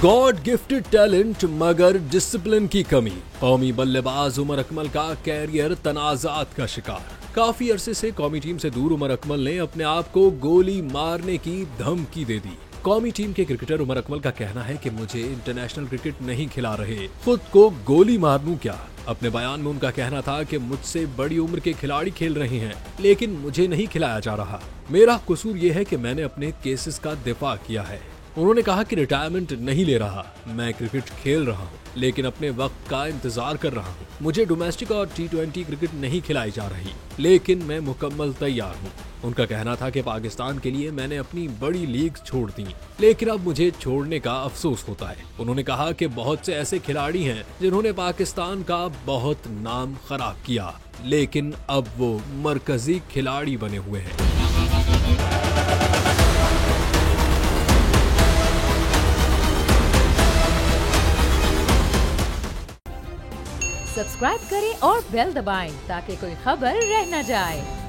God gifted talent मगर discipline की कमी। कौमी बल्लेबाज उमर अकमल का कैरियर तनाजात का शिकार। काफी अरसे से कौमी टीम से दूर उमर अकमल ने अपने आप को गोली मारने की धमकी दे दी। कौमी टीम के क्रिकेटर उमर अकमल का कहना है कि मुझे इंटरनेशनल क्रिकेट नहीं खिला रहे, खुद को गोली मार दूं क्या। अपने बयान में उनका कहना था कि मुझसे बड़ी उम्र के खिलाड़ी खेल रहे हैं लेकिन मुझे नहीं खिलाया जा रहा। मेरा कसूर ये है कि मैंने अपने केसेस का दिफा किया है। उन्होंने कहा कि रिटायरमेंट नहीं ले रहा, मैं क्रिकेट खेल रहा हूँ लेकिन अपने वक्त का इंतजार कर रहा हूँ। मुझे डोमेस्टिक और T20 क्रिकेट नहीं खिलाई जा रही लेकिन मैं मुकम्मल तैयार हूँ। उनका कहना था कि पाकिस्तान के लिए मैंने अपनी बड़ी लीग छोड़ दी लेकिन अब मुझे छोड़ने का अफसोस होता है। उन्होंने कहा कि बहुत से ऐसे खिलाड़ी हैं जिन्होंने पाकिस्तान का बहुत नाम खराब किया लेकिन अब वो मरकजी खिलाड़ी बने हुए हैं। सब्सक्राइब करें और बेल दबाएं ताकि कोई खबर रह न जाए।